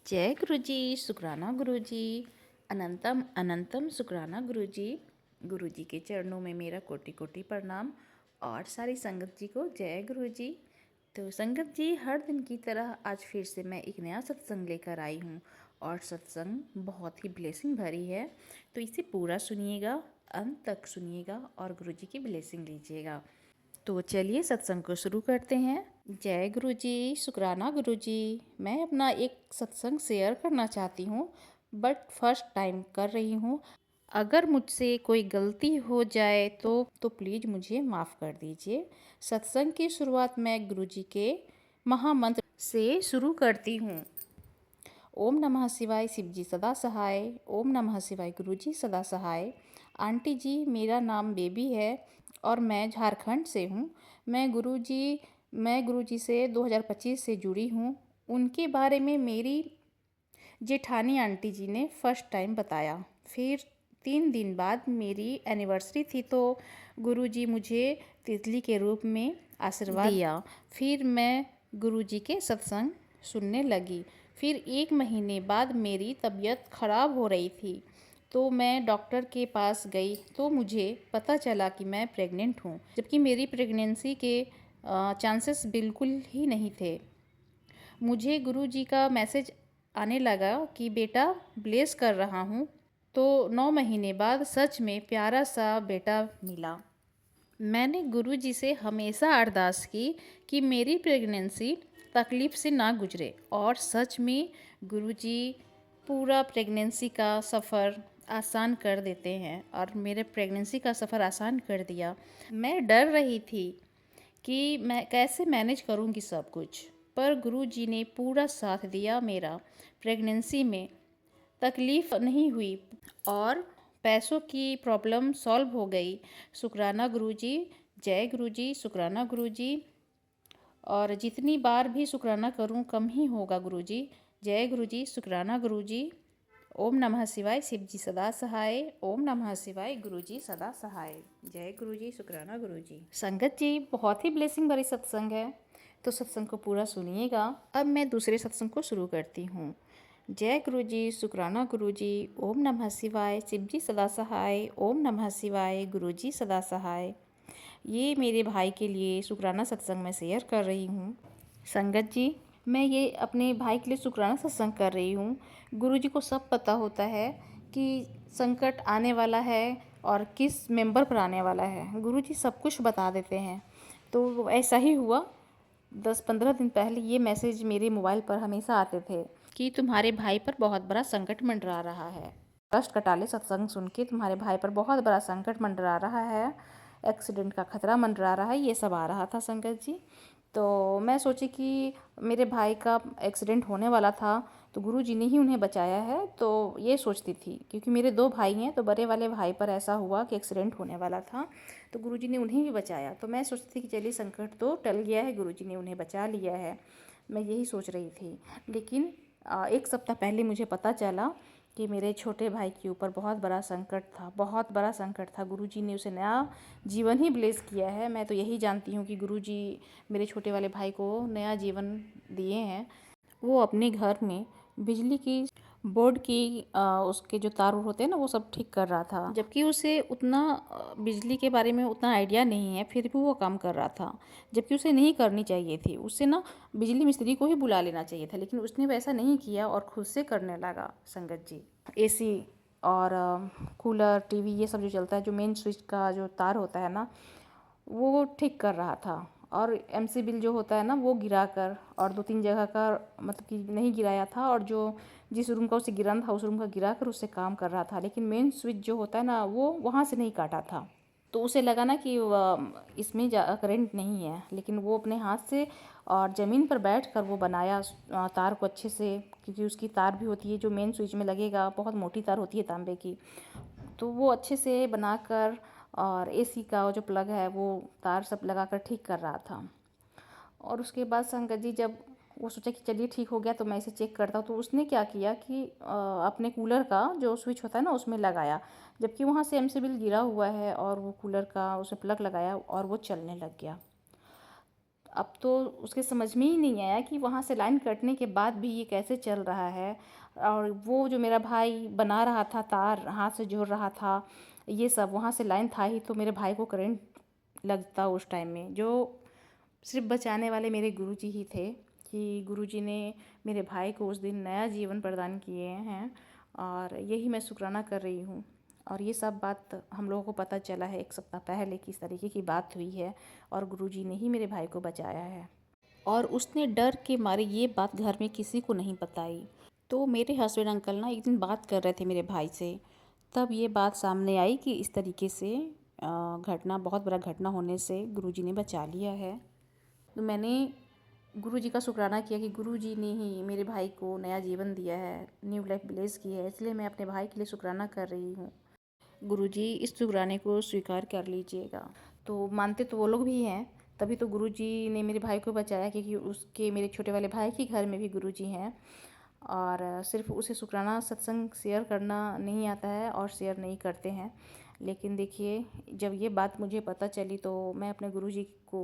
जय गुरु जी, शुक्राना गुरु जी। अनंतम अनंतम शुक्राना गुरु जी। गुरु जी के चरणों में मेरा कोटि कोटि प्रणाम और सारी संगत जी को जय गुरु जी। तो संगत जी, हर दिन की तरह आज फिर से मैं एक नया सत्संग लेकर आई हूँ और सत्संग बहुत ही ब्लेसिंग भरी है। तो इसे पूरा सुनिएगा, अंत तक सुनिएगा और गुरु जी की ब्लेसिंग लीजिएगा। तो चलिए सत्संग को शुरू करते हैं। जय गुरु जी, शुक्राना गुरु जी। मैं अपना एक सत्संग शेयर करना चाहती हूँ, बट फर्स्ट टाइम कर रही हूँ। अगर मुझसे कोई गलती हो जाए तो प्लीज़ मुझे माफ़ कर दीजिए। सत्संग की शुरुआत मैं गुरु जी के महामंत्र से शुरू करती हूँ। ओम नमः शिवाय, शिव जी सदा सहाय। ओम नमः शिवाय, गुरु जी सदा सहाय। आंटी जी, मेरा नाम बेबी है और मैं झारखंड से हूँ। मैं गुरु जी से 2025 से जुड़ी हूँ। उनके बारे में मेरी जेठानी आंटी जी ने फर्स्ट टाइम बताया। फिर 3 दिन बाद मेरी एनिवर्सरी थी तो गुरु जी मुझे तितली के रूप में आशीर्वाद दिया। फिर मैं गुरु जी के सत्संग सुनने लगी। फिर 1 महीने बाद मेरी तबीयत ख़राब हो रही थी तो मैं डॉक्टर के पास गई तो मुझे पता चला कि मैं प्रेग्नेंट हूँ, जबकि मेरी प्रेगनेंसी के चांसेस बिल्कुल ही नहीं थे। मुझे गुरु जी का मैसेज आने लगा कि बेटा ब्लेस कर रहा हूँ। तो 9 महीने बाद सच में प्यारा सा बेटा मिला। मैंने गुरु जी से हमेशा अरदास की कि मेरी प्रेगनेंसी तकलीफ़ से ना गुजरे और सच में गुरु जी पूरा प्रेगनेंसी का सफ़र आसान कर देते हैं और मेरे प्रेगनेंसी का सफ़र आसान कर दिया। मैं डर रही थी कि मैं कैसे मैनेज करूँगी सब कुछ, पर गुरु जी ने पूरा साथ दिया। मेरा प्रेगनेंसी में तकलीफ़ नहीं हुई और पैसों की प्रॉब्लम सॉल्व हो गई। शुक्राना गुरु जी, जय गुरु जी, शुक्राना गुरु जी। और जितनी बार भी शुक्राना करूं कम ही होगा गुरु जी। जय गुरु जी, शुक्राना गुरु जी। ओम नमः शिवाय, शिव जी सदा सहाय। ओम नमः शिवाय, गुरु जी सदा सहाय। जय गुरु जी, शुक्राना गुरु जी। संगत जी, बहुत ही ब्लेसिंग भरी सत्संग है, तो सत्संग को पूरा सुनिएगा। अब मैं दूसरे सत्संग को शुरू करती हूँ। जय गुरु जी, शुक्राना गुरु जी। ओम नमः शिवाय, शिव जी सदा सहाय। ओम नमः शिवाय, गुरु जी सदा सहाय। ये मेरे भाई के लिए शुक्राना सत्संग मैं शेयर कर रही हूँ। संगत जी, मैं ये अपने भाई के लिए शुक्राना सत्संग कर रही हूँ। गुरु जी को सब पता होता है कि संकट आने वाला है और किस मेंबर पर आने वाला है। गुरु जी सब कुछ बता देते हैं। तो ऐसा ही हुआ। 10-15 दिन पहले ये मैसेज मेरे मोबाइल पर हमेशा आते थे कि तुम्हारे भाई पर बहुत बड़ा संकट मंडरा रहा है। कष्ट कटाले सत्संग सुन के तुम्हारे भाई पर बहुत बड़ा संकट मंडरा रहा है, एक्सीडेंट का खतरा मंडरा रहा है, ये सब आ रहा था संगत जी। तो मैं सोची कि मेरे भाई का एक्सीडेंट होने वाला था तो गुरु जी ने ही उन्हें बचाया है, तो ये सोचती थी क्योंकि मेरे 2 भाई हैं। तो बड़े वाले भाई पर ऐसा हुआ कि एक्सीडेंट होने वाला था तो गुरु जी ने उन्हें भी बचाया। तो मैं सोचती थी कि चलिए संकट तो टल गया है, गुरु जी ने उन्हें बचा लिया है। मैं यही सोच रही थी। लेकिन 1 सप्ताह पहले मुझे पता चला कि मेरे छोटे भाई के ऊपर बहुत बड़ा संकट था, बहुत बड़ा संकट था। गुरुजी ने उसे नया जीवन ही ब्लेस किया है। मैं तो यही जानती हूँ कि गुरुजी मेरे छोटे वाले भाई को नया जीवन दिए हैं। वो अपने घर में बिजली की बोर्ड की उसके जो तार होते हैं ना, वो सब ठीक कर रहा था, जबकि उसे उतना बिजली के बारे में उतना आइडिया नहीं है, फिर भी वो काम कर रहा था। जबकि उसे नहीं करनी चाहिए थी, उससे ना बिजली मिस्त्री को ही बुला लेना चाहिए था, लेकिन उसने वैसा नहीं किया और खुद से करने लगा। संगत जी, एसी और कूलर, टीवी, ये सब जो चलता है, जो मेन स्विच का जो तार होता है ना, वो ठीक कर रहा था। और एमसी बिल जो होता है ना, वो गिरा कर, और 2-3 जगह का मतलब कि नहीं गिराया था, और जो जिस रूम का उसे गिराना था उस रूम का गिरा कर उससे काम कर रहा था। लेकिन मेन स्विच जो होता है ना, वो वहाँ से नहीं काटा था। तो उसे लगा ना कि इसमें करंट नहीं है, लेकिन वो अपने हाथ से और ज़मीन पर बैठ कर वो बनाया तार को अच्छे से, क्योंकि उसकी तार भी होती है जो मेन स्विच में लगेगा, बहुत मोटी तार होती है तांबे की। तो वो अच्छे से बनाकर और एसी का जो प्लग है वो तार सब लगाकर ठीक कर रहा था। और उसके बाद संगत जी, जब वो सोचा कि चलिए ठीक हो गया तो मैं इसे चेक करता हूँ, तो उसने क्या किया कि अपने कूलर का जो स्विच होता है ना उसमें लगाया, जबकि वहाँ से एमसी बिल गिरा हुआ है, और वो कूलर का उसमें प्लग लगाया और वो चलने लग गया। अब तो उसके समझ में ही नहीं आया कि वहाँ से लाइन कटने के बाद भी ये कैसे चल रहा है। और वो जो मेरा भाई बना रहा था, तार हाथ से जोड़ रहा था, ये सब वहाँ से लाइन था ही तो मेरे भाई को करंट लगता उस टाइम में। जो सिर्फ बचाने वाले मेरे गुरुजी ही थे, कि गुरुजी ने मेरे भाई को उस दिन नया जीवन प्रदान किए हैं, और यही मैं शुक्राना कर रही हूँ। और ये सब बात हम लोगों को पता चला है 1 सप्ताह पहले कि इस तरीके की बात हुई है, और गुरुजी ने ही मेरे भाई को बचाया है। और उसने डर के मारे ये बात घर में किसी को नहीं बताई। तो मेरे हस्बैंड अंकल ना एक दिन बात कर रहे थे मेरे भाई से, तब ये बात सामने आई कि इस तरीके से घटना, बहुत बड़ा घटना होने से गुरुजी ने बचा लिया है। तो मैंने गुरुजी का शुक्राना किया कि गुरुजी ने ही मेरे भाई को नया जीवन दिया है, न्यू लाइफ ब्लेस की है, इसलिए मैं अपने भाई के लिए शुक्राना कर रही हूँ। गुरुजी इस शुक्राने को स्वीकार कर लीजिएगा। तो मानते तो वो लोग भी हैं, तभी तो गुरुजी ने मेरे भाई को बचाया, क्योंकि उसके मेरे छोटे वाले भाई के घर में भी गुरुजी हैं। और सिर्फ उसे शुक्राना सत्संग शेयर करना नहीं आता है और शेयर नहीं करते हैं। लेकिन देखिए, जब ये बात मुझे पता चली तो मैं अपने गुरुजी को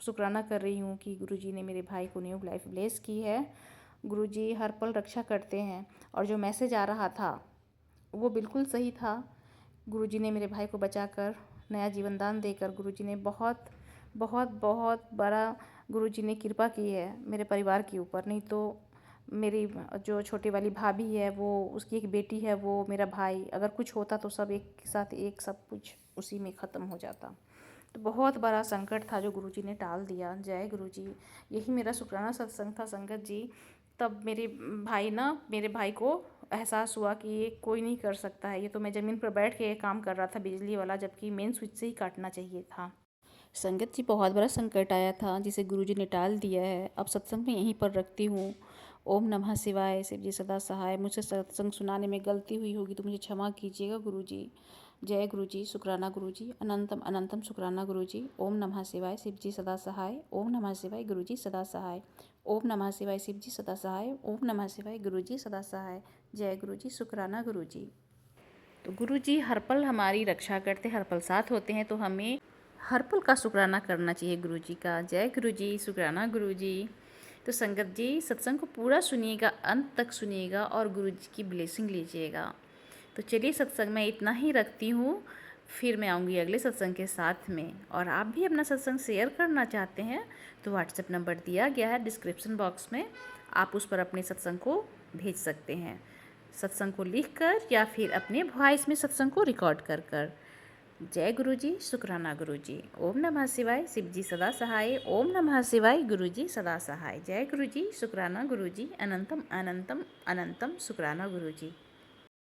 शुक्राना कर रही हूँ कि गुरुजी ने मेरे भाई को न्यू लाइफ ब्लेस की है। गुरुजी हर पल रक्षा करते हैं, और जो मैसेज आ रहा था वो बिल्कुल सही था। गुरुजी ने मेरे भाई को बचाकर नया जीवन दान देकर गुरुजी ने बहुत बहुत बहुत बड़ा गुरुजी ने कृपा की है मेरे परिवार के ऊपर। नहीं तो मेरी जो छोटी वाली भाभी है, वो उसकी एक बेटी है, वो मेरा भाई, अगर कुछ होता तो सब एक साथ एक सब कुछ उसी में ख़त्म हो जाता। तो बहुत बड़ा संकट था जो गुरुजी ने टाल दिया। जय गुरुजी। यही मेरा शुक्राना सत्संग था संगत जी। तब मेरे भाई को एहसास हुआ कि ये कोई नहीं कर सकता है, ये तो मैं ज़मीन पर बैठ के काम कर रहा था बिजली वाला, जबकि मेन स्विच से ही काटना चाहिए था। संगत जी, बहुत बड़ा संकट आया था जिसे गुरुजी ने टाल दिया है। अब सत्संग में यहीं पर रखती हूँ। ओम नमः शिवाय। शिव जी सदा सहाय। मुझसे सत्संग सुनाने में गलती हुई होगी तो मुझे क्षमा कीजिएगा गुरुजी। जय गुरुजी। शुक्राना गुरुजी। अनंतम अनंतम शुक्राना गुरुजी। ओम नमः शिवाय। शिव जी सदा सहाय। ओम नमः शिवाय। गुरुजी सदा सहाय। ओम नमः शिवाय। शिव जी सदा सहाय। ओम नमः शिवाय। गुरुजी सदा सहाय। जय गुरुजी। शुक्राना गुरुजी। तो गुरुजी हर पल हमारी रक्षा करते, हर पल साथ होते हैं, तो हमें हर पल का शुक्राना करना चाहिए गुरुजी का। जय गुरुजी। शुक्राना गुरुजी। तो संगत जी, सत्संग को पूरा सुनिएगा, अंत तक सुनिएगा और गुरुजी की ब्लेसिंग लीजिएगा। तो चलिए, सत्संग में इतना ही रखती हूँ, फिर मैं आऊँगी अगले सत्संग के साथ में। और आप भी अपना सत्संग शेयर करना चाहते हैं तो व्हाट्सएप नंबर दिया गया है डिस्क्रिप्शन बॉक्स में, आप उस पर अपने सत्संग को भेज सकते हैं, सत्संग को लिखकर या फिर अपने वॉइस में सत्संग को रिकॉर्ड कर कर। जय गुरुजी। शुक्राना गुरुजी। ओम नमः शिवाय। शिव जी सदा सहाय। ओम नमः शिवाय। गुरुजी सदा सहाय। जय गुरुजी। शुक्राना गुरुजी। अनंतम अनंतम अनंतम शुक्राना गुरुजी।